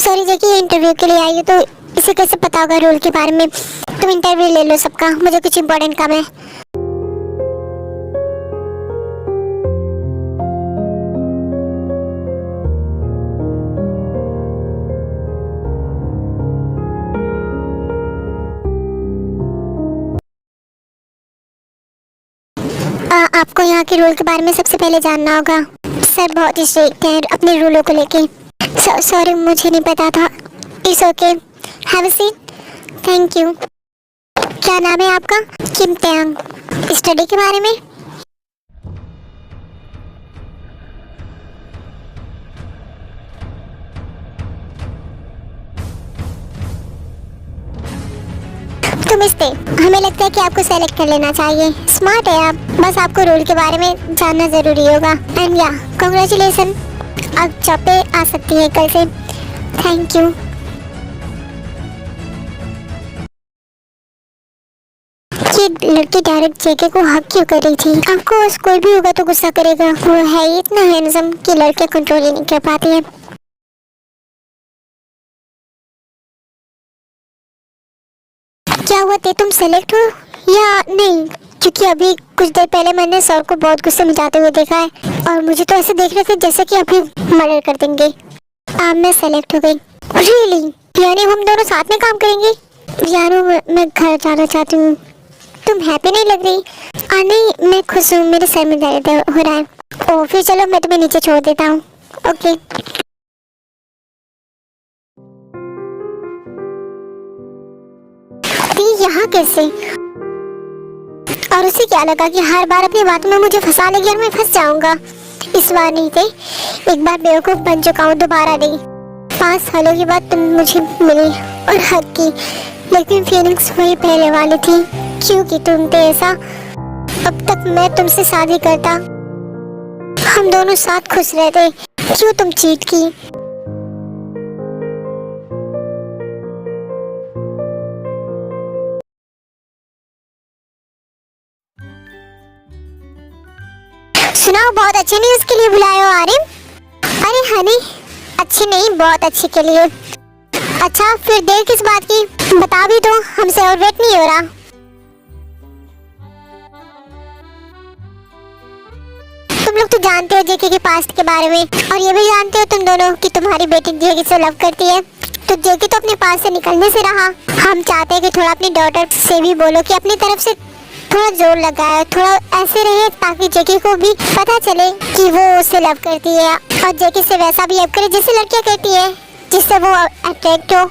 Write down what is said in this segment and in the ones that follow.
Sorry जेकी, interview के लिए आई हो तो इसे कैसे पता होगा रोल के बारे में। तुम इंटरव्यू ले लो सबका, मुझे कुछ इम्पोर्टेंट काम है। आपको यहाँ के रूल के बारे में सबसे पहले जानना होगा। सर बहुत ही स्ट्रिक्ट हैं अपने रूलों को लेके। सॉरी, मुझे नहीं पता था। It's okay, have a seat. Thank you. क्या नाम है आपका? किम त्यांग। स्टडी के बारे में? नमस्ते। हमें लगता है कि आपको सेलेक्ट कर लेना चाहिए। स्मार्ट है आप, बस आपको रोल के बारे में जानना जरूरी होगा। एंड या कांग्रेचुलेसन, आप जॉब पे आ सकती है कल से। Thank you. ये लड़की डायरेक्ट जेके को हक क्यों कर रही थी? आपको कोई भी होगा तो गुस्सा करेगा। वो है इतना हैंडसम कि लड़के कंट्रोल ही नहीं कर पाती है। क्या हुआ थे, तुम सेलेक्ट हो या नहीं? क्योंकि अभी कुछ देर पहले मैंने सर को बहुत गुस्से में जाते हुए देखा है और मुझे तो ऐसे देख रहे थे जैसे कि अभी मर्डर कर देंगे। अब मैं सेलेक्ट हो गई। रियली? यानी हम दोनों साथ में काम करेंगे? यारो मैं घर जाना चाहती हूँ। तुम हैप्पी नहीं लग रही? नहीं, मैं खुश हूँ, मेरे सर में दर्द हो रहा है। ओह फिर चलो मैं तुम्हें नीचे छोड़ देता हूँ। ओके। यहाँ कैसे? और उसे क्या लगा कि हर बार अपनी बातों में मुझे फंसा लेगी और मैं फंस जाऊंगा। इस बार नहीं थे, एक बार बेवकूफ बन चुका हूँ, दोबारा नहीं। 5 सालों के बाद तुम मुझे मिली और हक की, लेकिन फीलिंग्स वही पहले वाली थी। क्यों की तुम थे ऐसा? अब तक मैं तुमसे शादी करता, हम दोनों साथ खुश रहते। क्यों तुम चीट की? सुनाओ, बहुत अच्छे न्यूज़ के लिए बुलाए हो आरिम? अरे हनी, अच्छी नहीं, बहुत अच्छी के लिए। अच्छा फिर देर किस बात की? बता भी दो, हमसे और वेट नहीं हो रहा। तुम लोग तो जानते हो जेके के पास्ट के बारे में, और ये भी जानते हो तुम दोनों कि तुम्हारी बेटी जेके से लव करती है। तो जेके तो अपने पास से निकलने से रहा। हम चाहते हैं कि थोड़ा अपनी डॉटर से भी बोलो कि अपनी तरफ से थोड़ा जोर लगाए, थोड़ा ऐसे रहे ताकि जेके को भी पता चले कि वो उससे लव करती है और जेके से वैसा बिहेव करे जैसे लड़कियां करती है, जिससे वो अट्रैक्ट हो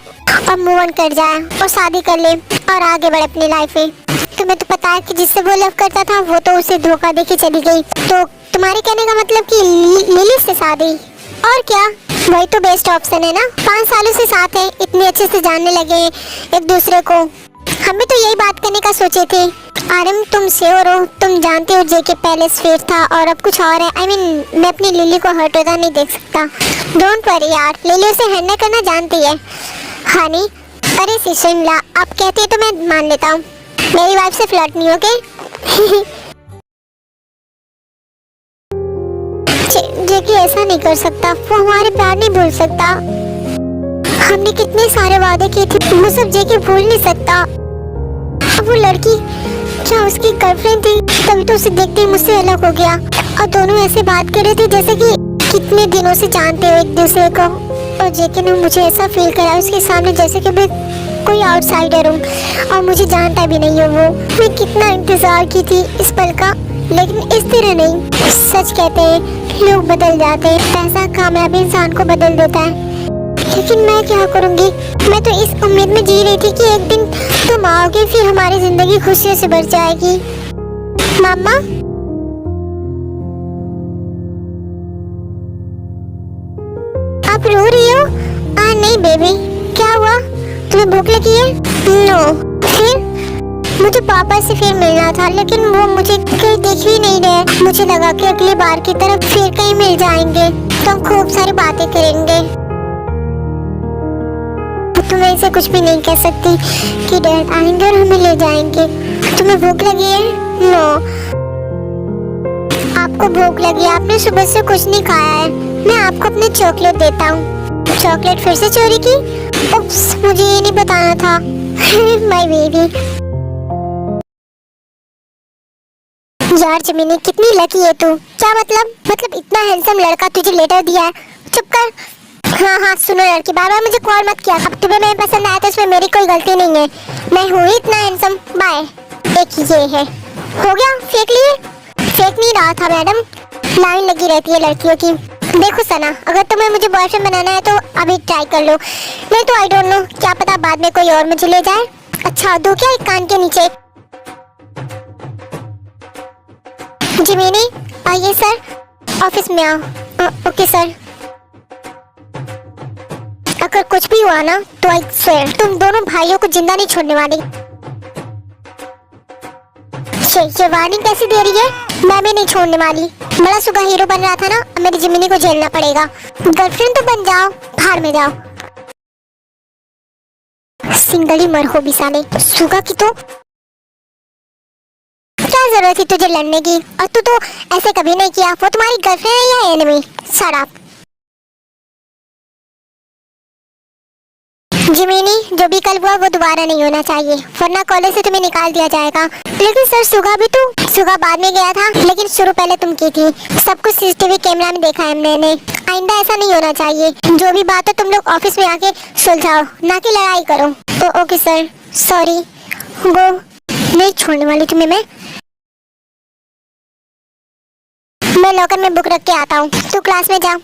और मूव ऑन कर जाए और शादी कर ले और आगे बढ़े अपनी लाइफ में। तुम्हें तो पता है कि जिससे वो लव करता था वो तो उसे धोखा देके चली गई। तो तुम्हारे कहने का मतलब कि लिली से शादी? और क्या, वही तो बेस्ट ऑप्शन है ना। 5 सालों से साथ हैं, इतने अच्छे से जानने लगे हैं एक दूसरे को। हम भी तो यही बात करने का सोचे थे। आरम तुम श्योर हो? तुम जानते हो जेके पहले स्वीट था और अब कुछ और है। I mean, मैं अपनी लिली को हर्ट होता नहीं देख सकता। डोंट वरी यार, लिली उसे हैंडल करना जानती है। हनी, अरे सिस्टर-इन-लॉ, आप कहते हैं तो मैं मान लेता हूँ। मेरी वाइफ से फ्लर्ट नहीं, ओके? जेके ऐसा नहीं कर सकता, वो हमारे प्यार नहीं भूल सकता। हमने कितने सारे वादे किए थे, वो सब जेके भूल नहीं सकता। अब वो लड़की क्या उसकी गर्लफ्रेंड थी? तभी तो उसे देखते ही मुझसे अलग हो गया और दोनों ऐसे बात कर रहे थे जैसे कि कितने दिनों से जानते हो एक दूसरे को। और जेके ने मुझे ऐसा फील करा उसके सामने जैसे कि मैं कोई आउटसाइडर हूँ और मुझे जानता भी नहीं हो वो। मैं कितना इंतजार की थी इस पल का, लेकिन इस तरह नहीं। सच कहते हैं लोग बदल जाते हैं, पैसा कामयाबी इंसान को बदल देता है। लेकिन मैं क्या करूँगी? मैं तो इस उम्मीद में जी रही थी कि एक दिन तुम आओगे, फिर हमारी जिंदगी खुशियों से भर जाएगी। मामा, आप रो रही हो? नहीं बेबी, क्या हुआ? तुम्हें भूख लगी है? नो। फिर मुझे पापा से फिर मिलना था, लेकिन वो मुझे कहीं देख ही नहीं रहे। मुझे लगा कि अगली बार की तरफ फिर कहीं मिल जाएंगे तो हम खूब सारी बातें करेंगे। तो मैं इसे कुछ भी नहीं कह सकती कि डैड आएंगे और हमें ले जाएंगे। तुम्हें भूख लगी है? नो। आपको भूख लगी है? आपने सुबह से कुछ नहीं खाया है। मैं आपको अपनी चॉकलेट देता हूँ। चॉकलेट फिर से चोरी की? उप्स, मुझे ये नहीं बताना था। My baby. यार जमीनी, कितनी लकी है तू। क्या मतलब इतना हैंडसम लड़का तुझे लेटर दिया है। चुप कर। हाँ हाँ सुनो लड़की, बार-बार मुझे कॉल मत किया। अब तुम्हें मैं पसंद आया तो इसमें मेरी कोई गलती नहीं है। मैं हूँ ही इतना हैंडसम। बाय। एक ये है। हो गया, फेंक लिए? फेंक नहीं रहा था मैडम, लाइन लगी रहती है लड़कियों की। देखो सना, अगर तुम्हें मुझे बॉयफ्रेंड बनाना है तो अभी ट्राई कर लो, नहीं तो आई डोंट नो, क्या पता बाद में कोई और मुझे ले जाए। अच्छा दो क्या, एक कान के नीचे। जिमिनी आइए सर, ऑफिस में आओ। Okay sir. अगर कुछ भी हुआ ना तो आई स्वेयर तुम दोनों भाइयों को जिंदा नहीं छोड़ने वाली। ये वार्निंग कैसी दे रही है? मैं भी नहीं छोड़ने वाली। बड़ा सुबह हीरो बन रहा था ना, मेरी जिमिनी को झेलना पड़ेगा। गर्लफ्रेंड तो बन जाओ, बाहर में जाओ। सिंगल ही मर हो भी साले। सुगा की तो क्या जरूरत थी तुझे लड़ने की? और तू तो ऐसे कभी नहीं किया। वो तुम्हारी गर्लफ्रेंड है या एनिमी? शराब। जिमिनी, जो भी कल हुआ वो दोबारा नहीं होना चाहिए, वरना कॉलेज से तुम्हें निकाल दिया जाएगा। लेकिन सर सुगा भी तो। सुगा बाद में गया था, लेकिन शुरू पहले तुम की थी। सब कुछ सीसीटीवी कैमरा में देखा है मैंने। आइंदा ऐसा नहीं होना चाहिए। जो भी बात है तुम लोग ऑफिस में आके सुलझाओ, ना कि लड़ाई करो। Okay sir, sorry. वो नहीं छोड़ने वाली तुम्हें मैं लॉकर में बुक रख के आता हूँ, तू क्लास में जा।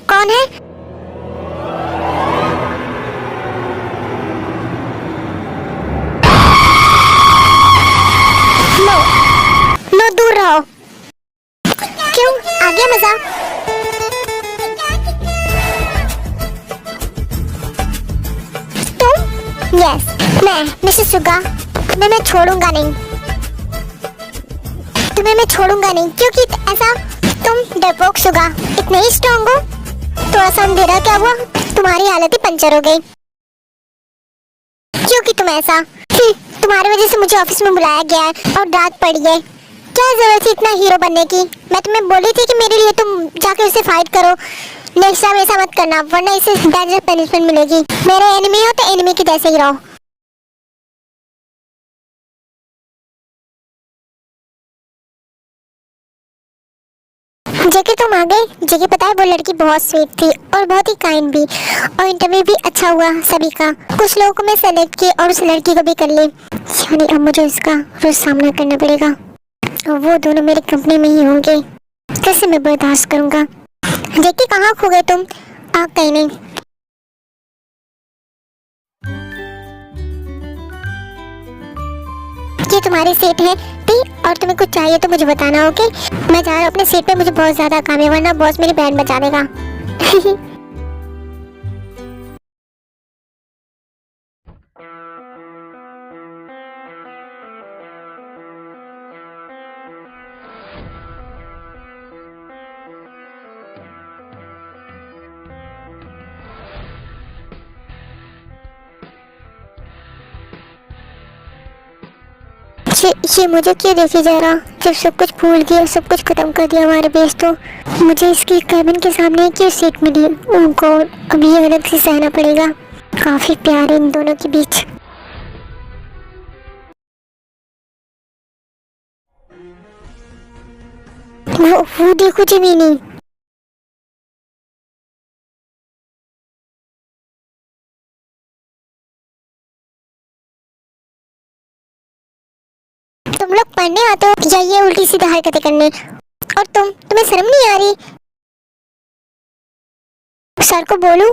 कौन है? नो नो, दूर रहो। क्यों, आ गया मजा? तुम? यस, मैं मिसेस सुगा। तुम्हें मैं छोड़ूंगा नहीं। तुम्हें मैं छोड़ूंगा नहीं, क्योंकि ऐसा तुम डरपोक सुगा इतने ही स्ट्रॉन्ग हो। थोड़ा सा अंधेरा क्या हुआ, तुम्हारी हालत ही पंचर हो गई। क्योंकि तुम ऐसा तुम्हारी वजह से मुझे ऑफिस में बुलाया गया है और डांट पड़ी है। क्या जरूरत थी इतना हीरो बनने की? मैं तुम्हें बोली थी कि मेरे लिए तुम जाके उससे फाइट करो। नेक्स्ट टाइम ऐसा मत करना, वरना इसे डेंजर पनिशमेंट मिलेगी। मेरे एनिमी हो तो एनिमी की जैसे ही रहो। जेके तुम आ गए। जेके पता है वो लड़की बहुत स्वीट थी और बहुत ही काइंड भी, और इंटरव्यू भी अच्छा हुआ सभी का। कुछ लोगों को मैं सेलेक्ट किया और उस लड़की को भी कर ली। यानी अब मुझे इसका रोज सामना करना पड़ेगा और वो दोनों मेरी कंपनी में ही होंगे। कैसे मैं बर्दाश्त करूंगा? जेके कहाँ खो गए तुम? कहीं नहीं। ये तुम्हारी सीट है और तुम्हें कुछ चाहिए तो मुझे बताना। ओके, मैं जा रहा हूँ अपने सीट पे, मुझे बहुत ज्यादा काम है, वरना बॉस मेरी बैंड बजा देगा। ये मुझे क्यों देखे जा रहा? जब सब कुछ भूल गया, सब कुछ खत्म कर दिया हमारे बेस, तो मुझे इसकी कैबिन के सामने क्यों सीट मिली? उनको अब ये अलग से सहना पड़ेगा। काफी प्यार है इन दोनों के बीच। वो देखो जमीनी। तुम लोग पढ़ने आते हो या ये उल्टी सीधी हरकतें करने? और तुम्हें शर्म नहीं आ रही? सर को बोलूं?